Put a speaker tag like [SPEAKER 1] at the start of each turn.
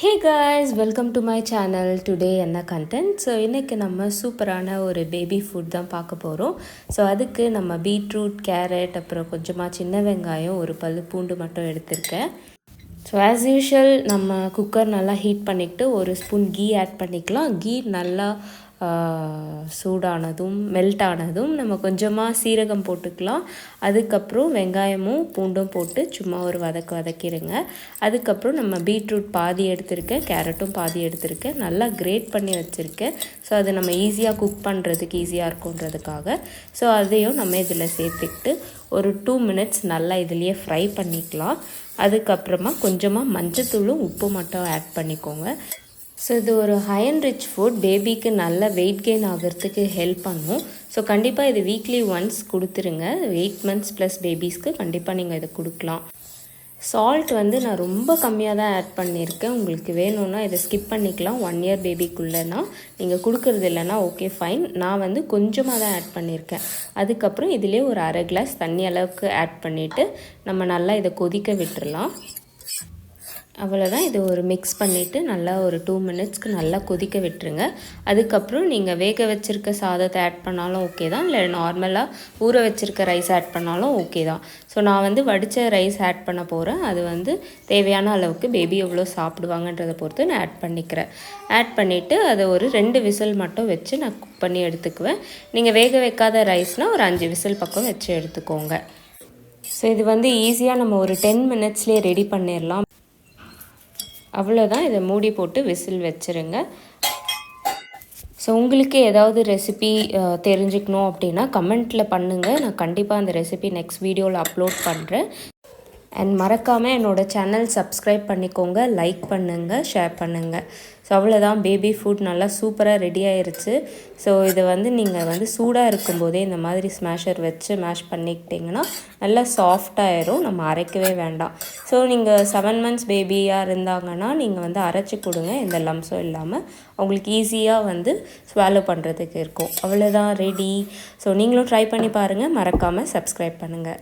[SPEAKER 1] Hey guys, welcome to my channel. Today என்ன content? So இன்றைக்கி நம்ம சூப்பரான ஒரு பேபி ஃபுட் தான் பார்க்க போகிறோம். ஸோ அதுக்கு நம்ம பீட்ரூட், கேரட், அப்புறம் கொஞ்சமாக சின்ன வெங்காயம், ஒரு பல் பூண்டு மட்டும் எடுத்திருக்கேன். ஸோ ஆஸ் யூஷுவல் நம்ம குக்கர் நல்லா ஹீட் பண்ணிக்கிட்டு ஒரு ஸ்பூன் கீ ஆட் பண்ணிக்கலாம். கீ நல்லா சூடானதும் மெல்ட் ஆனதும் நம்ம கொஞ்சமாக சீரகம் போட்டுக்கலாம். அதுக்கப்புறம் வெங்காயமும் பூண்டும் போட்டு சும்மா ஒரு வதக்கிடுங்க. அதுக்கப்புறம் நம்ம பீட்ரூட் பாதி எடுத்திருக்கேன், கேரட்டும் பாதி எடுத்திருக்கேன், நல்லா கிரேட் பண்ணி வச்சுருக்கேன். ஸோ அது நம்ம ஈஸியாக குக் பண்ணுறதுக்கு ஈஸியாக இருக்குன்றதுக்காக ஸோ அதையும் நம்ம இதில் சேர்த்துக்கிட்டு ஒரு 2 minutes நல்லா இதுலேயே ஃப்ரை பண்ணிக்கலாம். அதுக்கப்புறமா கொஞ்சமாக மஞ்சத்தூளும் உப்பு மட்டும் ஆட் பண்ணிக்கோங்க. ஸோ இது ஒரு ஹை அண்ட் ரிச் ஃபுட், பேபிக்கு நல்ல வெயிட் கெயின் ஆகிறதுக்கு ஹெல்ப் பண்ணும். ஸோ கண்டிப்பாக இது வீக்லி ஒன்ஸ் கொடுத்துருங்க. 8 months ப்ளஸ் பேபிஸ்க்கு கண்டிப்பாக நீங்கள் இதை கொடுக்கலாம். சால்ட் வந்து நான் ரொம்ப கம்மியாக தான் ஆட் பண்ணியிருக்கேன். உங்களுக்கு வேணும்னா இதை ஸ்கிப் பண்ணிக்கலாம். 1 year பேபிக்குள்ளேனா நீங்கள் கொடுக்குறது இல்லைன்னா ஓகே ஃபைன். நான் வந்து கொஞ்சமாக தான் ஆட் பண்ணியிருக்கேன். அதுக்கப்புறம் இதிலே ஒரு அரை கிளாஸ் தண்ணி அளவுக்கு ஆட் பண்ணிவிட்டு நம்ம நல்லா இதை கொதிக்க விட்டுறலாம். அவ்வளோதான். இது ஒரு மிக்ஸ் பண்ணிவிட்டு நல்லா ஒரு 2 minutesக்கு நல்லா கொதிக்க விட்டுருங்க. அதுக்கப்புறம் நீங்கள் வேக வச்சுருக்க சாதத்தை ஆட் பண்ணாலும் ஓகே தான், இல்லை நார்மலாக ஊற வச்சுருக்க ரைஸ் ஆட் பண்ணாலும் ஓகே தான். ஸோ நான் வந்து வடித்த ரைஸ் ஆட் பண்ண போகிறேன். அது வந்து தேவையான அளவுக்கு பேபி எவ்வளோ சாப்பிடுவாங்கன்றதை பொறுத்து நான் ஆட் பண்ணிக்கிறேன். ஆட் பண்ணிவிட்டு அதை ஒரு 2 விசில் மட்டும் வச்சு நான் குக் பண்ணி எடுத்துக்குவேன். நீங்கள் வேக வைக்காத ரைஸ்னால் ஒரு 5 விசில் பக்கம் வச்சு எடுத்துக்கோங்க. ஸோ இது வந்து ஈஸியாக நம்ம ஒரு 10 minutesலேயே ரெடி பண்ணிடலாம். அவ்வளோதான். இதை மூடி போட்டு விசில் வச்சுருங்க. ஸோ உங்களுக்கு ஏதாவது ரெசிபி தெரிஞ்சுக்கணும் அப்படின்னா கமெண்ட்டில் பண்ணுங்கள். நான் கண்டிப்பாக அந்த ரெசிபி நெக்ஸ்ட் வீடியோவில் அப்லோட் பண்ணுறேன். அண்ட் மறக்காமல் என்னோடய சேனல் சப்ஸ்கிரைப் பண்ணிக்கோங்க, லைக் பண்ணுங்கள், ஷேர் பண்ணுங்கள். ஸோ அவ்வளோதான், பேபி ஃபுட் நல்லா சூப்பராக ரெடி ஆயிடுச்சு. ஸோ இதை வந்து நீங்கள் வந்து சூடாக இருக்கும்போதே இந்த மாதிரி ஸ்மாஷர் வச்சு மேஷ் பண்ணிக்கிட்டிங்கன்னா நல்லா சாஃப்டாகிடும். நம்ம அரைக்கவே வேண்டாம். ஸோ நீங்கள் 7 months பேபியாக இருந்தாங்கன்னா நீங்கள் வந்து அரைச்சி கொடுங்க, எந்த லம்ஸும் இல்லாமல். அவங்களுக்கு ஈஸியாக வந்து ஸ்வாலோ பண்ணுறதுக்கு இருக்கும். அவ்வளோதான், ரெடி. ஸோ நீங்களும் ட்ரை பண்ணி பாருங்கள். மறக்காமல் சப்ஸ்கிரைப் பண்ணுங்கள்.